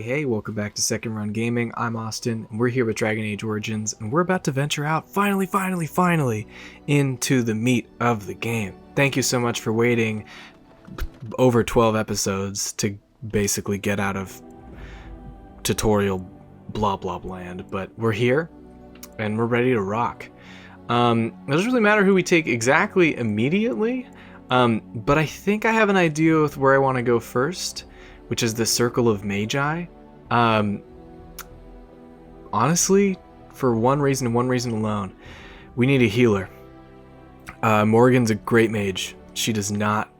Hey, welcome back to Second Run Gaming. I'm Austin, and we're here with Dragon Age Origins, and we're about to venture out, finally, into the meat of the game. Thank you so much for waiting over 12 episodes to basically get out of tutorial blah blah land, but we're here, and we're ready to rock. It doesn't really matter who we take exactly immediately, but I think I have an idea with where I want to go first, which is the Circle of Magi. Honestly, for one reason and one reason alone, we need a healer. Morgan's a great mage. She does not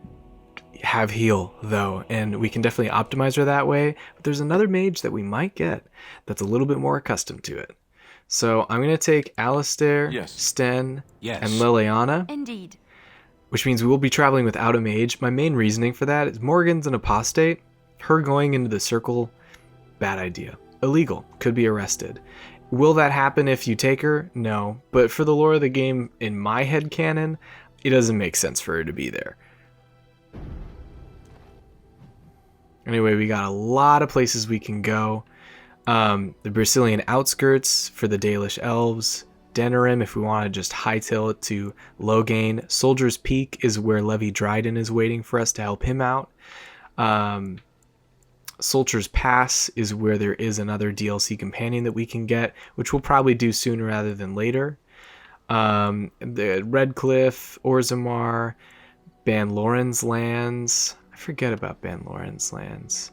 have heal, though, and we can definitely optimize her that way, but there's another mage that we might get that's a little bit more accustomed to it. So I'm going to take Alistair, Sten, and Liliana. Indeed. Which means we will be traveling without a mage. My main reasoning for that is Morgan's an apostate. Her going into the circle, bad idea. Illegal. Could be arrested. Will that happen if you take her? No. But for the lore of the game, in my head canon, it doesn't make sense for her to be there. Anyway, we got a lot of places we can go. The Brazilian outskirts for the Dalish elves. Denerim if we want to just hightail it to Loghain. Soldier's Peak is where Levi Dryden is waiting for us to help him out. Soldier's Pass is where there is another DLC companion that we can get, which we'll probably do sooner rather than later. The Redcliffe, Orzammar, Ban Loren's lands. I forget about Ban Loren's lands.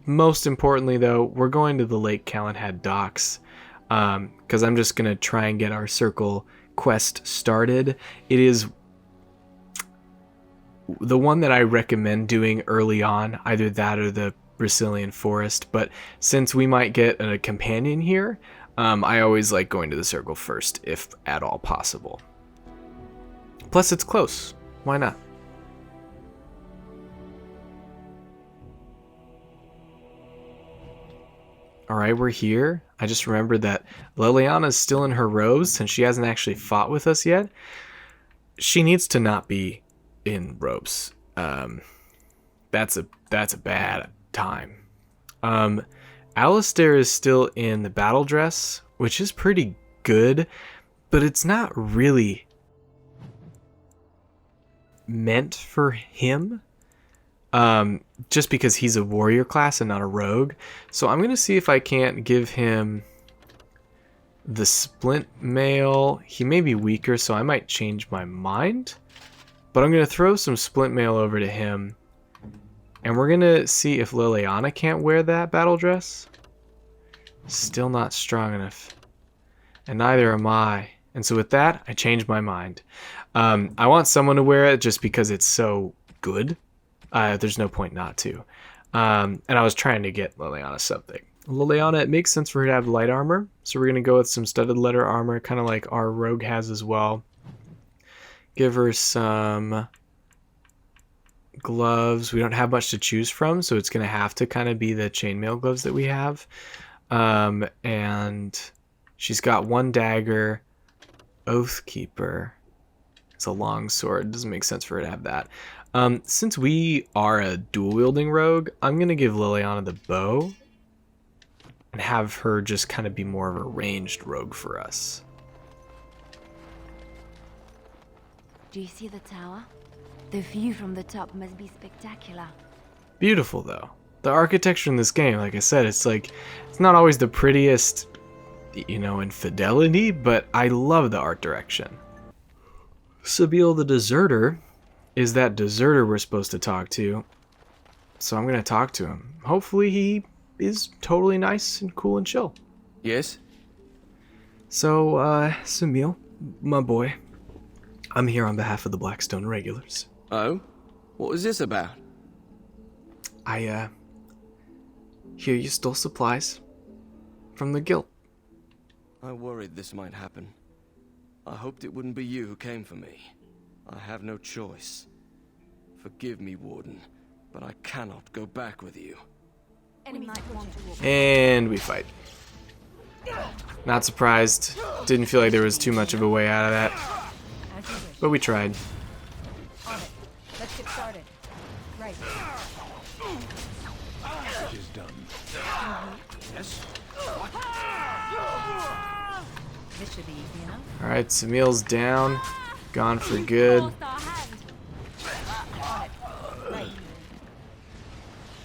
Most importantly, though, we're going to the Lake Calenhad docks, because I'm just going to try and get our circle quest started. It is the one that I recommend doing early on, either that or the Brazilian forest, but since we might get a companion here, I always like going to the circle first, if at all possible. Plus it's close, why not? Alright, we're here. I just remembered that Liliana's still in her robes since she hasn't actually fought with us yet. She needs to not be in robes. That's a bad time. Alistair is still in the battle dress, which is pretty good, but it's not really meant for him. Just because he's a warrior class and not a rogue. So I'm gonna see if I can't give him the splint mail. He may be weaker, so I might change my mind. But I'm going to throw some splint mail over to him. And we're going to see if Liliana can't wear that battle dress. Still not strong enough. And neither am I. And so with that, I changed my mind. I want someone to wear it just because it's so good. There's no point not to. And I was trying to get Liliana something. Liliana, it makes sense for her to have light armor. So we're going to go with some studded leather armor, kind of like our rogue has as well. Give her some gloves. We don't have much to choose from, so it's going to have to kind of be the chainmail gloves that we have. And she's got one dagger. Oathkeeper. It's a long sword. Doesn't make sense for her to have that. Since we are a dual-wielding rogue, I'm going to give Liliana the bow and have her just kind of be more of a ranged rogue for us. Do you see the tower? The view from the top must be spectacular. Beautiful, though. The architecture in this game, like I said, it's not always the prettiest, in fidelity, but I love the art direction. Sabeel the Deserter is that deserter we're supposed to talk to. So I'm going to talk to him. Hopefully he is totally nice and cool and chill. Yes? So, Sabeel, my boy, I'm here on behalf of the Blackstone Regulars. Oh? What is this about? I, hear you stole supplies from the guild. I worried this might happen. I hoped it wouldn't be you who came for me. I have no choice. Forgive me, Warden, but I cannot go back with you. And we fight. Not surprised. Didn't feel like there was too much of a way out of that. But we tried. Let's get started. Right. This should be easy enough. Alright, Samil's down. Gone for good.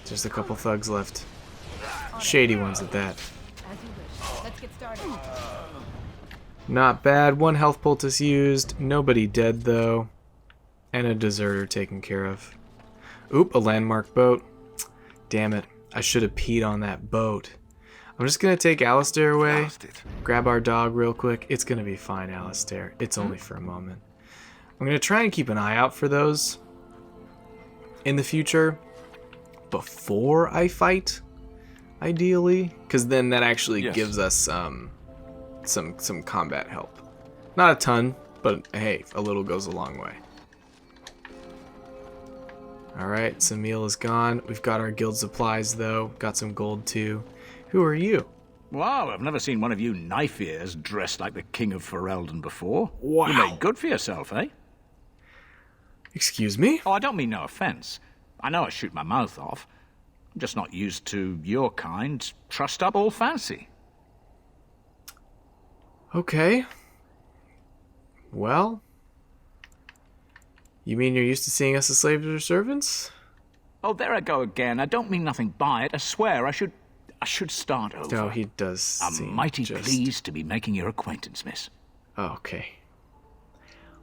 Just a couple thugs left. Shady ones at that. As you wish. Let's get started. Not bad. One health poultice used. Nobody dead, though. And a deserter taken care of. Oop, a landmark boat. Damn it. I should have peed on that boat. I'm just going to take Alistair away. Grab our dog real quick. It's going to be fine, Alistair. It's only for a moment. I'm going to try and keep an eye out for those in the future before I fight, ideally. Because then that actually gives us some combat help. Not a ton, but hey, a little goes a long way. Alright, Samil is gone. We've got our guild supplies, though. Got some gold, too. Who are you? Wow, I've never seen one of you knife ears dressed like the King of Ferelden before. Wow. You made good for yourself, eh? Excuse me? Oh, I don't mean no offense. I know I shoot my mouth off. I'm just not used to your kind, trussed up all fancy. Okay. Well, you mean you're used to seeing us as slaves or servants? Oh, there I go again. I don't mean nothing by it. I swear I should start over. No, he does I'm seem mighty just... pleased to be making your acquaintance, miss. Okay.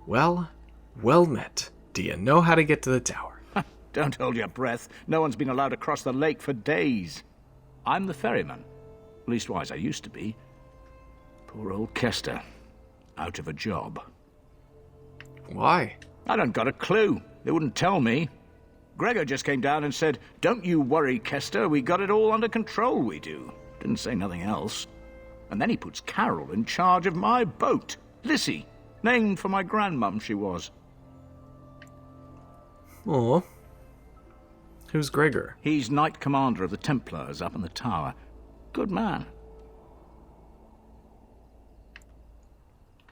Well met. Do you know how to get to the tower? Don't hold your breath. No one's been allowed across the lake for days. I'm the ferryman. Leastwise, I used to be. Poor old Kester. Out of a job. Why? I don't got a clue. They wouldn't tell me. Gregor just came down and said, "Don't you worry, Kester. We got it all under control, we do." Didn't say nothing else. And then he puts Carol in charge of my boat. Lissy. Named for my grandmum, she was. Oh. Who's Gregor? He's Knight Commander of the Templars up in the tower. Good man.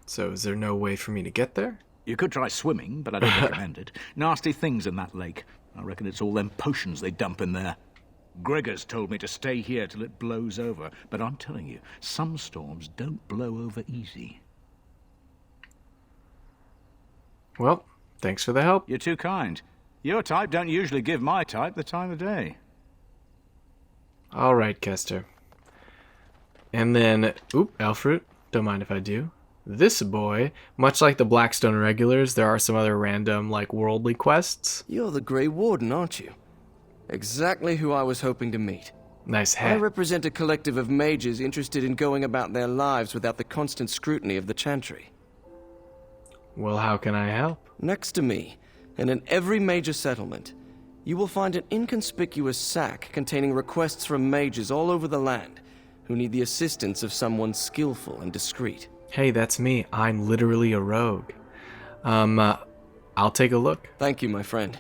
So is there no way for me to get there? You could try swimming, but I don't recommend it. Nasty things in that lake. I reckon it's all them potions they dump in there. Gregor's told me to stay here till it blows over, but I'm telling you, some storms don't blow over easy. Well, thanks for the help. You're too kind. Your type don't usually give my type the time of day. All right, Kester. And then, Alfred, don't mind if I do. This boy, much like the Blackstone regulars, there are some other random, worldly quests. You're the Grey Warden, aren't you? Exactly who I was hoping to meet. Nice I hat. represent a collective of mages interested in going about their lives without the constant scrutiny of the Chantry. Well, how can I help? Next to me, and in every major settlement, you will find an inconspicuous sack containing requests from mages all over the land who need the assistance of someone skillful and discreet. Hey, that's me. I'm literally a rogue. I'll take a look. Thank you, my friend.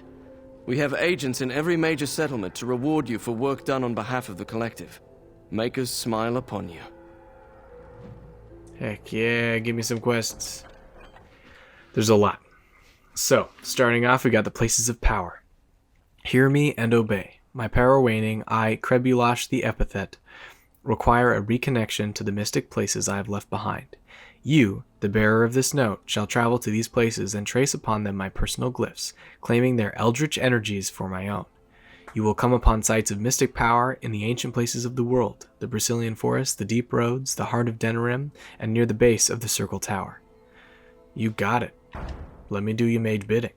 We have agents in every major settlement to reward you for work done on behalf of the collective. Make us smile upon you. Heck yeah, give me some quests. There's a lot. So, starting off, we got the places of power. Hear me and obey. My power waning, I, Crebulash the Epithet, require a reconnection to the mystic places I have left behind. You, the bearer of this note, shall travel to these places and trace upon them my personal glyphs, claiming their eldritch energies for my own. You will come upon sites of mystic power in the ancient places of the world, the Brazilian forest, the deep roads, the heart of Denerim, and near the base of the Circle Tower. You got it. Let me do your mage bidding.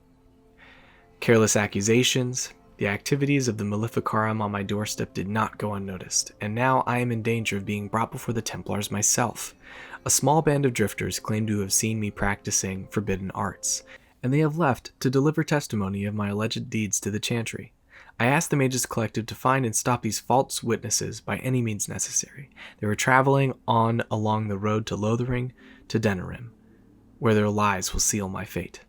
Careless accusations. The activities of the Maleficarum on my doorstep did not go unnoticed, and now I am in danger of being brought before the Templars myself. A small band of drifters claim to have seen me practicing forbidden arts, and they have left to deliver testimony of my alleged deeds to the Chantry. I asked the Mages Collective to find and stop these false witnesses by any means necessary. They were traveling on along the road to Lothering to Denerim, where their lies will seal my fate.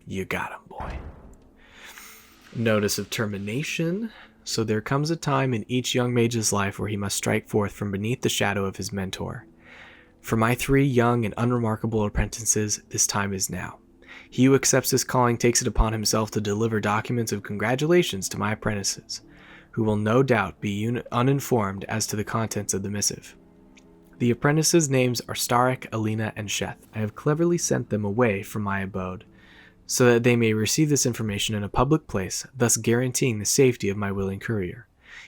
You got 'em, boy. Notice of termination. So there comes a time in each young mage's life where he must strike forth from beneath the shadow of his mentor. For my 3 young and unremarkable apprentices, this time is now. He who accepts this calling takes it upon himself to deliver documents of congratulations to my apprentices, who will no doubt be uninformed as to the contents of the missive. The apprentices' names are Starek, Alina, and Sheth. I have cleverly sent them away from my abode, so that they may receive this information in a public place, thus guaranteeing the safety of my willing courier.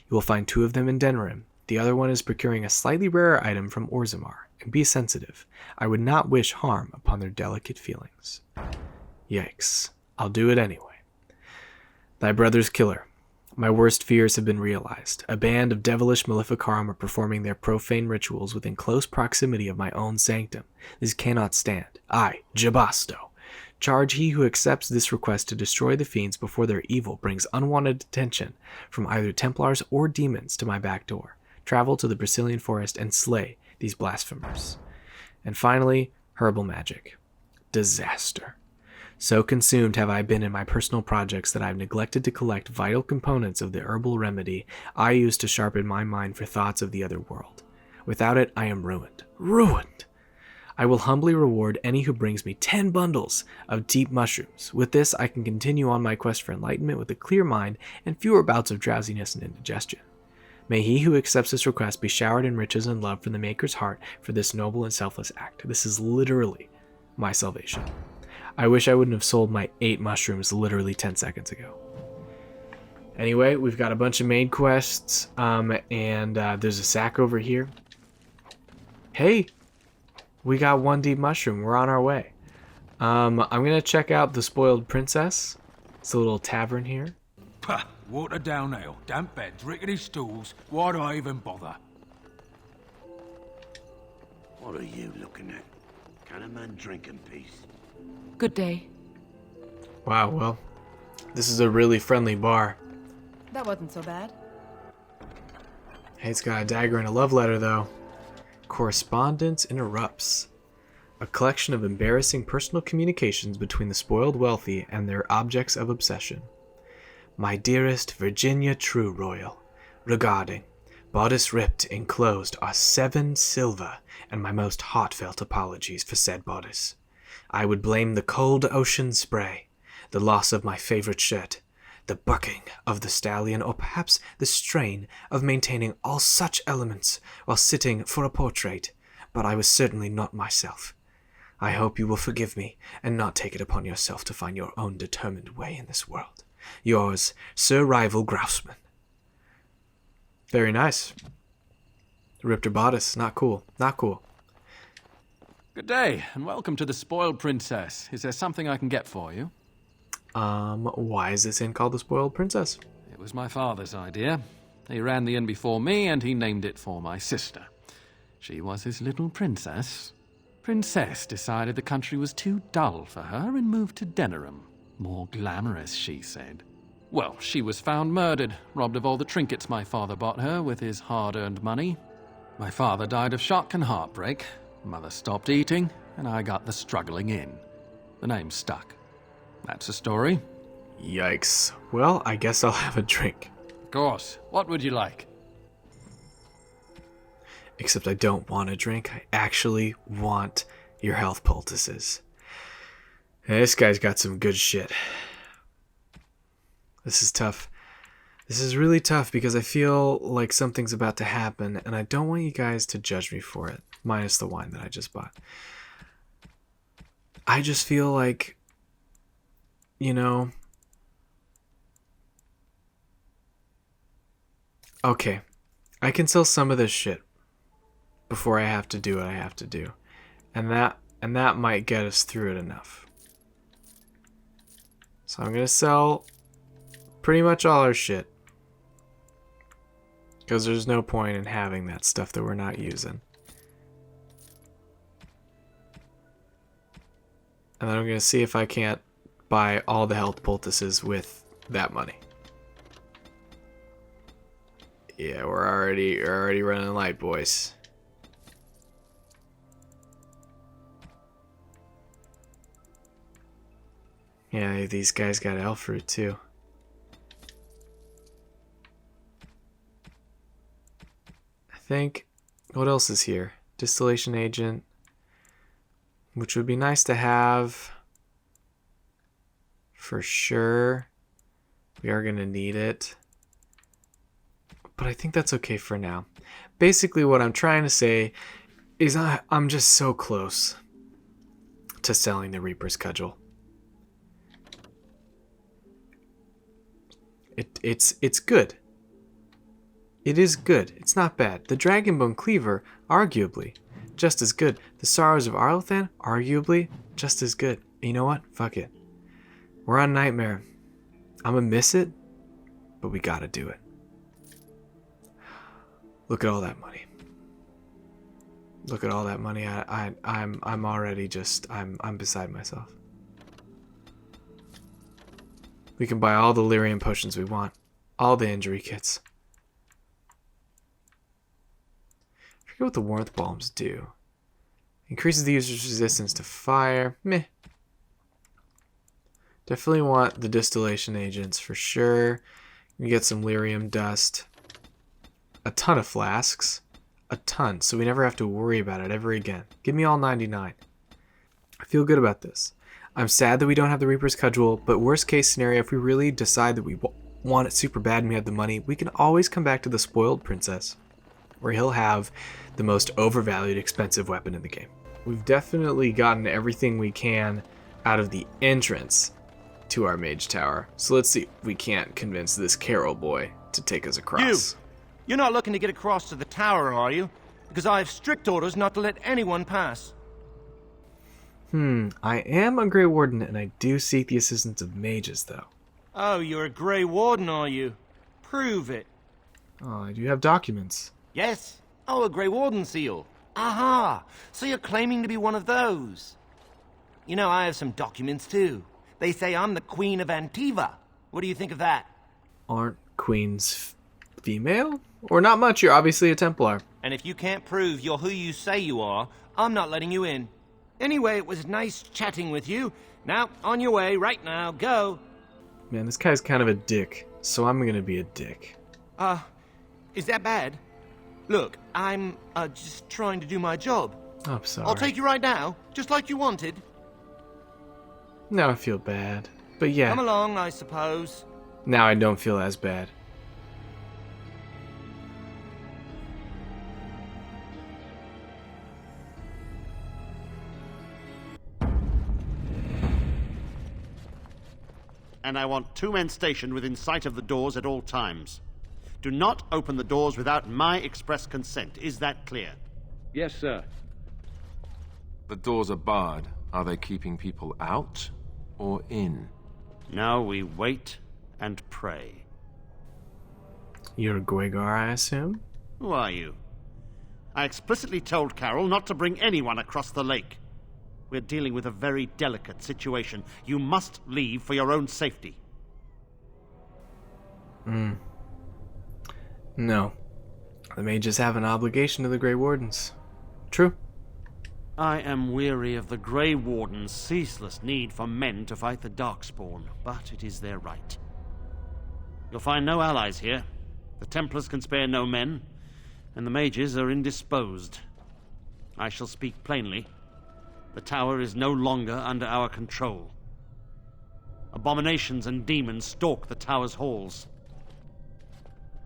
You will find 2 of them in Denerim. The other one is procuring a slightly rarer item from Orzammar. And be sensitive. I would not wish harm upon their delicate feelings. Yikes. I'll do it anyway. Thy brother's killer. My worst fears have been realized. A band of devilish Maleficarum are performing their profane rituals within close proximity of my own sanctum. This cannot stand. I, Jabasto, charge he who accepts this request to destroy the fiends before their evil brings unwanted attention from either Templars or demons to my back door. Travel to the Brazilian forest and slay these blasphemers. And finally, herbal magic. Disaster. So consumed have I been in my personal projects that I have neglected to collect vital components of the herbal remedy I use to sharpen my mind for thoughts of the other world. Without it, I am ruined. Ruined! I will humbly reward any who brings me 10 bundles of deep mushrooms. With this, I can continue on my quest for enlightenment with a clear mind and fewer bouts of drowsiness and indigestion. May he who accepts this request be showered in riches and love from the Maker's heart for this noble and selfless act. This is literally my salvation. I wish I wouldn't have sold my 8 mushrooms literally 10 seconds ago. Anyway, we've got a bunch of main quests, and there's a sack over here. Hey, we got 1 deep mushroom. We're on our way. I'm going to check out the Spoiled Princess. It's a little tavern here. Pah, water down ale, damp beds, rickety stools. Why do I even bother? What are you looking at? Can a man drink in peace? Good day. Wow, well, this is a really friendly bar. That wasn't so bad. Hey, it's got a dagger and a love letter, though. Correspondence interrupts. A collection of embarrassing personal communications between the spoiled wealthy and their objects of obsession. My dearest Virginia True Royal, regarding bodice ripped enclosed are 7 silver and my most heartfelt apologies for said bodice. I would blame the cold ocean spray, the loss of my favorite shirt, the bucking of the stallion, or perhaps the strain of maintaining all such elements while sitting for a portrait, but I was certainly not myself. I hope you will forgive me and not take it upon yourself to find your own determined way in this world. Yours, Sir Rival Grouseman. Very nice. Ripped her bodice. Not cool. Not cool. Good day, and welcome to the Spoiled Princess. Is there something I can get for you? Why is this inn called the Spoiled Princess? It was my father's idea. He ran the inn before me, and he named it for my sister. She was his little princess. Princess decided the country was too dull for her and moved to Denerim. More glamorous, she said. Well, she was found murdered, robbed of all the trinkets my father bought her with his hard-earned money. My father died of shock and heartbreak. Mother stopped eating, and I got the struggling in. The name stuck. That's the story. Yikes. Well, I guess I'll have a drink. Of course. What would you like? Except I don't want a drink. I actually want your health poultices. Hey, this guy's got some good shit. This is tough. This is really tough because I feel like something's about to happen, and I don't want you guys to judge me for it. Minus the wine that I just bought. I just feel like, okay, I can sell some of this shit before I have to do what I have to do. And that might get us through it enough. So I'm going to sell pretty much all our shit. Because there's no point in having that stuff that we're not using. And then I'm going to see if I can't buy all the health poultices with that money. Yeah, we're already running light, boys. Yeah, these guys got elf fruit too. I think, what else is here? Distillation agent, which would be nice to have for sure. We are going to need it. But I think that's okay for now. Basically what I'm trying to say is I'm just so close to selling the Reaper's Cudgel. It's good. It is good. It's not bad. The Dragonbone Cleaver, arguably, just as good. The Sorrows of Arlathan, arguably, just as good. And you know what? Fuck it. We're on Nightmare. I'm gonna miss it, but we gotta do it. Look at all that money. Look at all that money. I'm already just I'm beside myself. We can buy all the lyrium potions we want, all the injury kits. I forget what the warmth bombs do. Increases the user's resistance to fire. Meh. Definitely want the distillation agents for sure. You get some lyrium dust. A ton of flasks. A ton, so we never have to worry about it ever again. Give me all 99. I feel good about this. I'm sad that we don't have the Reaper's Cudgel, but worst case scenario, if we really decide that we want it super bad and we have the money, we can always come back to the Spoiled Princess, where he'll have the most overvalued expensive weapon in the game. We've definitely gotten everything we can out of the entrance to our mage tower, so let's see if we can't convince this Carol boy to take us across. You're not looking to get across to the tower, are you? Because I have strict orders not to let anyone pass. I am a Grey Warden, and I do seek the assistance of mages, though. Oh, you're a Grey Warden, are you? Prove it. Oh, I do have documents. Yes. Oh, a Grey Warden seal. Aha! So you're claiming to be one of those. You know, I have some documents, too. They say I'm the Queen of Antiva. What do you think of that? Aren't queens female? Or not much, you're obviously a Templar. And if you can't prove you're who you say you are, I'm not letting you in. Anyway, it was nice chatting with you. Now, on your way, right now, go. Man, this guy's kind of a dick, so I'm gonna be a dick. Is that bad? Look, I'm, just trying to do my job. I'm sorry. I'll take you right now, just like you wanted. Now I feel bad. But yeah, Come along, I suppose. now I don't feel as bad. And I want 2 men stationed within sight of the doors at all times. Do not open the doors without my express consent. Is that clear? Yes, sir. The doors are barred. Are they keeping people out or in? Now we wait and pray. You're a Guigar, I assume? Who are you? I explicitly told Carol not to bring anyone across the lake. We're dealing with a very delicate situation. You must leave for your own safety. No. The mages have an obligation to the Grey Wardens. True. I am weary of the Grey Warden's ceaseless need for men to fight the Darkspawn, but it is their right. You'll find no allies here. The Templars can spare no men, and the mages are indisposed. I shall speak plainly. The tower is no longer under our control. Abominations and demons stalk the tower's halls.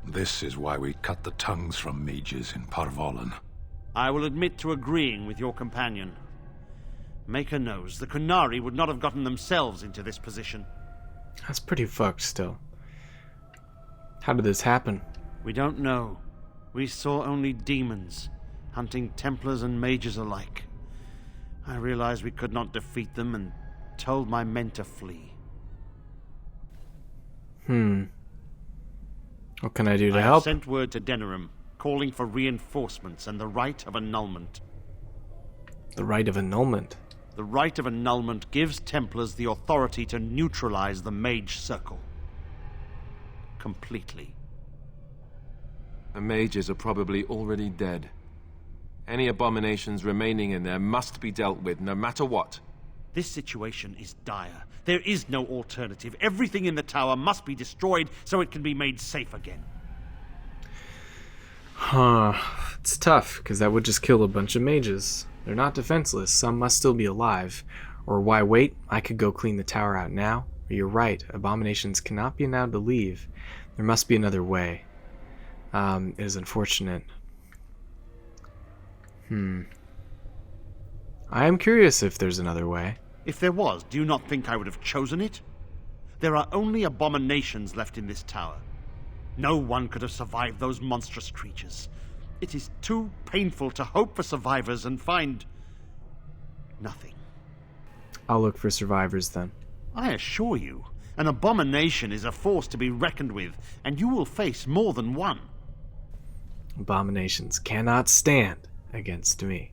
This is why we cut the tongues from mages in Parvolan. I will admit to agreeing with your companion. Maker knows the Kunari would not have gotten themselves into this position. That's pretty fucked still. How did this happen? We don't know. We saw only demons, hunting Templars and mages alike. I realized we could not defeat them and told my men to flee. What can I do to I help? sent word to Denerim, calling for reinforcements and the right of annulment. The right of annulment. The right of annulment gives Templars the authority to neutralize the Mage Circle. Completely. The mages are probably already dead. Any abominations remaining in there must be dealt with, no matter what. This situation is dire. There is no alternative. Everything in the tower must be destroyed so it can be made safe again. It's tough, because that would just kill a bunch of mages. They're not defenseless. Some must still be alive. Or why wait? I could go clean the tower out now. Or you're right. Abominations cannot be allowed to leave. There must be another way. It is unfortunate. I am curious if there's another way. If there was, do you not think I would have chosen it? There are only abominations left in this tower. No one could have survived those monstrous creatures. It is too painful to hope for survivors and find nothing. I'll look for survivors then. I assure you, an abomination is a force to be reckoned with, and you will face more than one. Abominations cannot stand against me.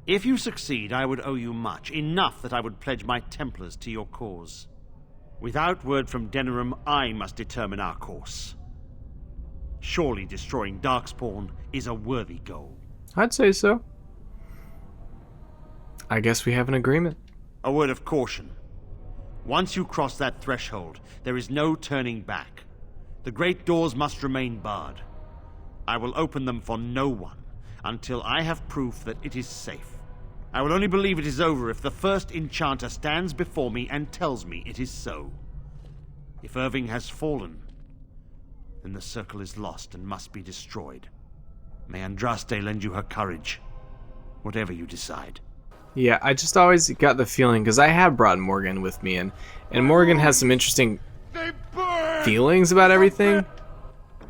If you succeed, I would owe you much, enough that I would pledge my Templars to your cause. Without word from Denerim, I must determine our course. Surely destroying Darkspawn is a worthy goal. I'd say so. I guess we have an agreement. A word of caution. Once you cross that threshold, there is no turning back. The great doors must remain barred. I will open them for no one until I have proof that it is safe. I will only believe it is over if the first enchanter stands before me and tells me it is so. If Irving has fallen, then the circle is lost and must be destroyed. May Andraste lend you her courage, whatever you decide. Yeah, I just always got the feeling, because I have brought Morgan with me, and Morgan has some interesting feelings about everything,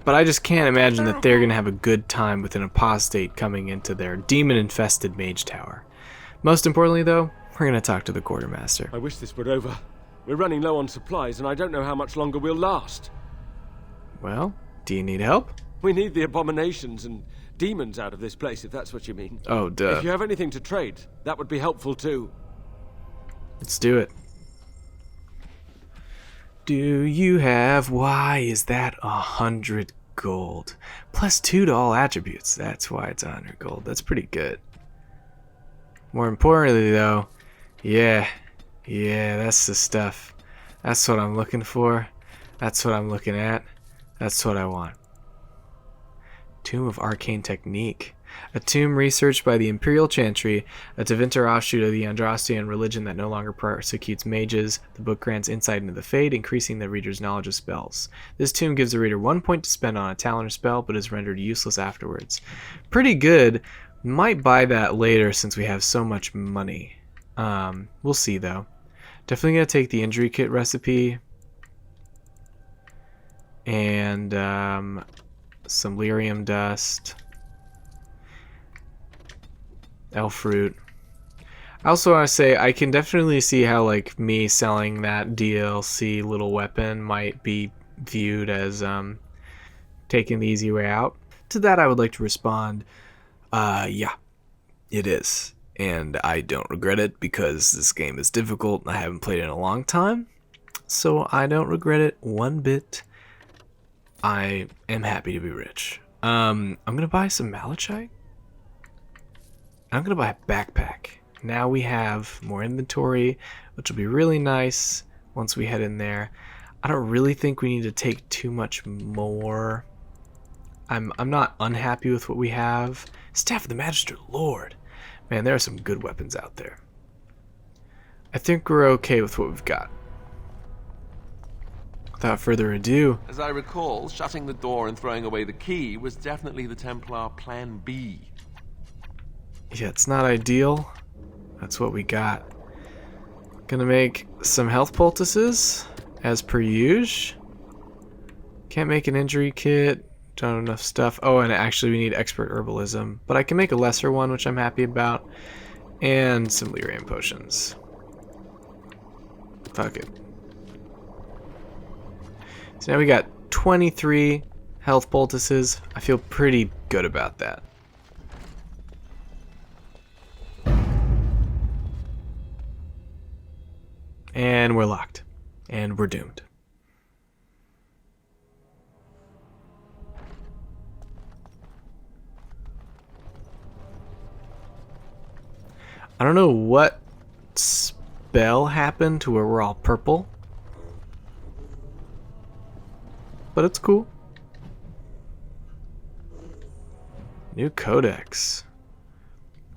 but I just can't imagine that they're going to have a good time with an apostate coming into their demon-infested mage tower. Most importantly, though, we're going to talk to the quartermaster. I wish this were over. We're running low on supplies, and I don't know how much longer we'll last. Well, do you need help? We need the abominations and demons out of this place, if that's what you mean. Oh, duh. If you have anything to trade, that would be helpful too. Let's do it. Do you have... Why is that 100 gold? Plus 2 to all attributes. That's why it's 100 gold. That's pretty good. More importantly, though, yeah, that's the stuff. That's what I'm looking for. That's what I'm looking at. That's what I want. Tomb of Arcane Technique. A tomb researched by the Imperial Chantry, a Tevinter offshoot of the Andrastian religion that no longer persecutes mages. The book grants insight into the Fade, increasing the reader's knowledge of spells. This tomb gives the reader 1 point to spend on a talent or spell, but is rendered useless afterwards. Pretty good. Might buy that later since we have so much money. We'll see though. Definitely gonna take the injury kit recipe. And some lyrium dust. Elf fruit. I also want to say I can definitely see how like me selling that DLC little weapon might be viewed as taking the easy way out. To that I would like to respond, yeah, it is. And I don't regret it because this game is difficult and I haven't played it in a long time. So I don't regret it one bit. I am happy to be rich. I'm going to buy some malachite. I'm going to buy a backpack. Now we have more inventory, which will be really nice once we head in there. I don't really think we need to take too much more. I'm not unhappy with what we have. Staff of the Magister Lord. Man, there are some good weapons out there. I think we're okay with what we've got. Without further ado... As I recall, shutting the door and throwing away the key was definitely the Templar Plan B. Yeah, it's not ideal. That's what we got. Gonna make some health poultices, as per usual. Can't make an injury kit. Don't have enough stuff. Oh, and actually we need expert herbalism. But I can make a lesser one, which I'm happy about. And some lyrium potions. Fuck it. So now we got 23 health poultices. I feel pretty good about that. And we're locked. And we're doomed. I don't know what spell happened to where we're all purple. But it's cool. New codex.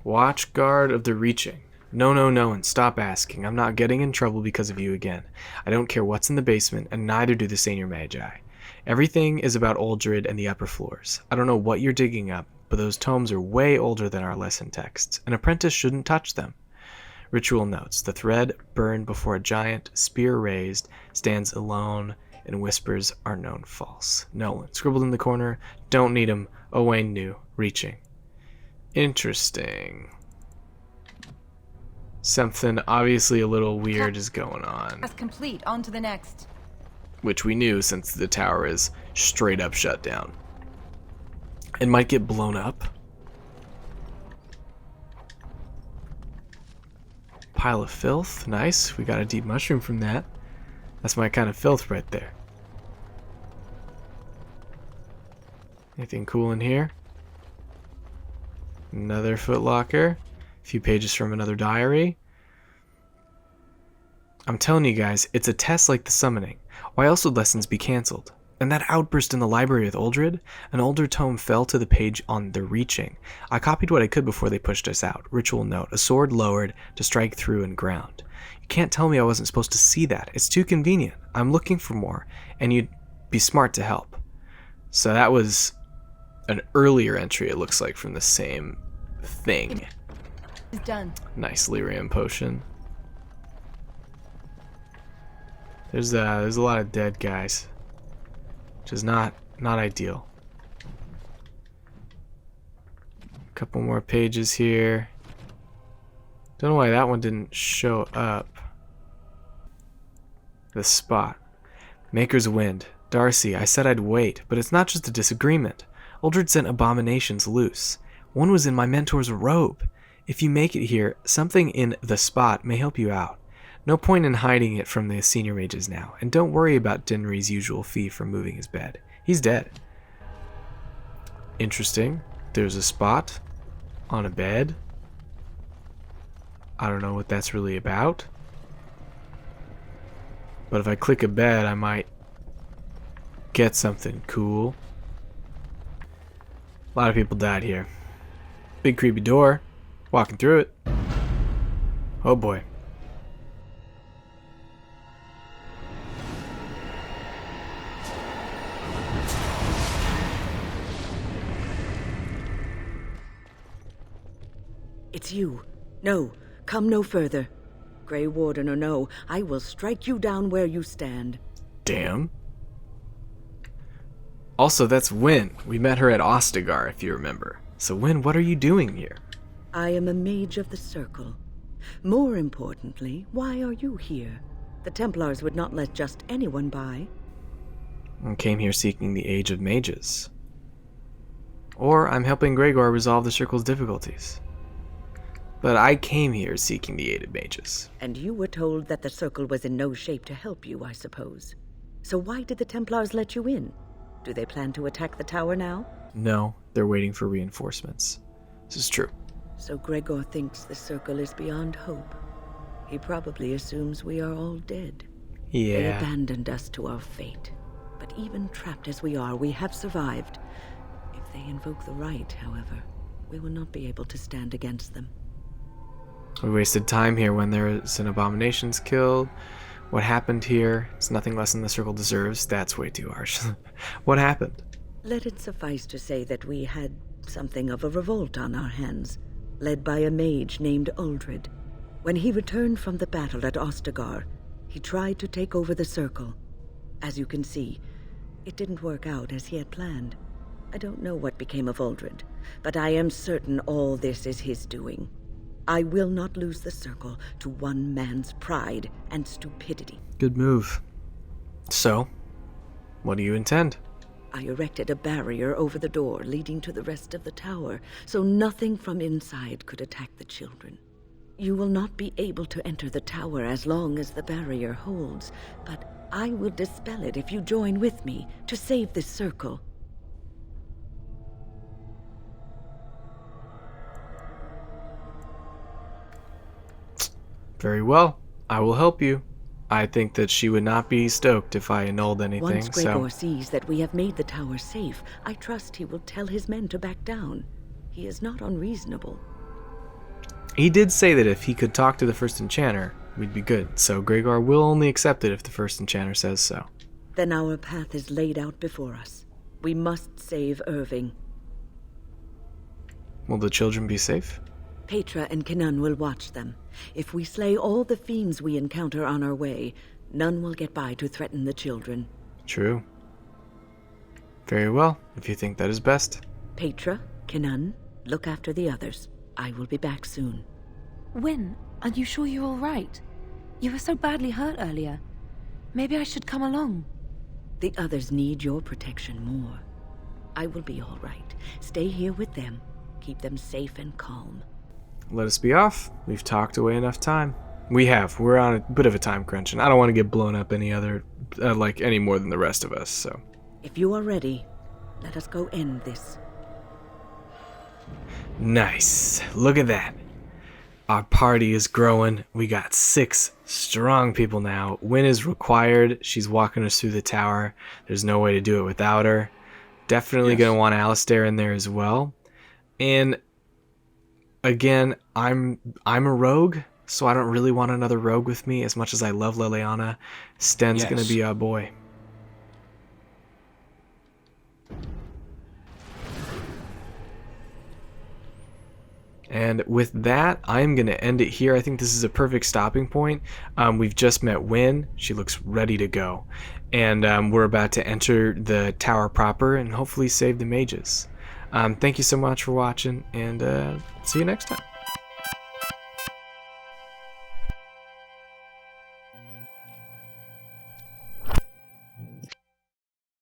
Watchguard of the Reaching. No, and stop asking. I'm not getting in trouble because of you again. I don't care what's in the basement, and neither do the Senior Magi. Everything is about Uldred and the upper floors. I don't know what you're digging up, but those tomes are way older than our lesson texts. An apprentice shouldn't touch them. Ritual notes. The thread burned before a giant, spear raised, stands alone, and whispers are known false. Nolan. Scribbled in the corner. Don't need 'em. Owain knew. Reaching. Interesting. Something obviously a little weird is going on. That's complete. On to the next. Which we knew since the tower is straight up shut down. It might get blown up. Pile of filth. Nice. We got a deep mushroom from that. That's my kind of filth right there. Anything cool in here? Another footlocker. A few pages from another diary. I'm telling you guys, it's a test like the summoning. Why else would lessons be cancelled? And that outburst in the library with Uldred? An older tome fell to the page on the reaching. I copied what I could before they pushed us out. Ritual note. A sword lowered to strike through and ground. You can't tell me I wasn't supposed to see that. It's too convenient. I'm looking for more, and you'd be smart to help. So that was an earlier entry, it looks like, from the same thing. It's done. Nice lyrium potion. There's a lot of dead guys, which is not ideal. A couple more pages here. Don't know why that one didn't show up. The spot. Maker's Wind. Darcy, I said I'd wait, but it's not just a disagreement. Uldred sent abominations loose. One was in my mentor's robe. If you make it here, something in the spot may help you out. No point in hiding it from the senior mages now, and don't worry about Dinri's usual fee for moving his bed. He's dead. Interesting. There's a spot on a bed. I don't know what that's really about. But if I click a bed, I might get something cool. A lot of people died here. Big creepy door. Walking through it. Oh boy. It's you. No, come no further. Grey Warden or no, I will strike you down where you stand. Damn. Also, that's Wynne. We met her at Ostagar, if you remember. So Wynne, what are you doing here? I am a mage of the Circle. More importantly, why are you here? The Templars would not let just anyone by. I came here seeking the Age of Mages. Or I'm helping Gregor resolve the Circle's difficulties. But I came here seeking the aid of mages. And you were told that the Circle was in no shape to help you, I suppose. So why did the Templars let you in? Do they plan to attack the tower now? No, they're waiting for reinforcements. This is true. So Gregor thinks the Circle is beyond hope. He probably assumes we are all dead. Yeah. They abandoned us to our fate. But even trapped as we are, we have survived. If they invoke the right, however, we will not be able to stand against them. We wasted time here when there's an abominations killed. What happened here? It's nothing less than the Circle deserves. That's way too harsh. What happened? Let it suffice to say that we had something of a revolt on our hands, led by a mage named Uldred. When he returned from the battle at Ostagar, he tried to take over the Circle. As you can see, it didn't work out as he had planned. I don't know what became of Uldred, but I am certain all this is his doing. I will not lose the Circle to one man's pride and stupidity. Good move. So, what do you intend? I erected a barrier over the door leading to the rest of the tower, so nothing from inside could attack the children. You will not be able to enter the tower as long as the barrier holds, but I will dispel it if you join with me to save this Circle. Very well. I will help you. I think that she would not be stoked if I annulled anything. Once Gregor sees that we have made the tower safe, I trust he will tell his men to back down. He is not unreasonable. He did say that if he could talk to the first enchanter, we'd be good. So Gregor will only accept it if the first enchanter says so. Then our path is laid out before us. We must save Irving. Will the children be safe? Petra and Kenan will watch them. If we slay all the fiends we encounter on our way, none will get by to threaten the children. True. Very well, if you think that is best. Petra, Kenan, look after the others. I will be back soon. Wyn, are you sure you're all right? You were so badly hurt earlier. Maybe I should come along. The others need your protection more. I will be all right. Stay here with them. Keep them safe and calm. Let us be off. We've talked away enough time. We're on a bit of a time crunch, and I don't want to get blown up any more than the rest of us, so. If you are ready, let us go end this. Nice. Look at that. Our party is growing. We got 6 strong people now. Wyn is required. She's walking us through the tower. There's no way to do it without her. Definitely going to want Alistair in there as well. And again, I'm a rogue, so I don't really want another rogue with me as much as I love Liliana. Sten's going to be our boy. And with that, I'm going to end it here. I think this is a perfect stopping point. We've just met Wyn. She looks ready to go. And we're about to enter the tower proper and hopefully save the mages. Thank you so much for watching, and see you next time.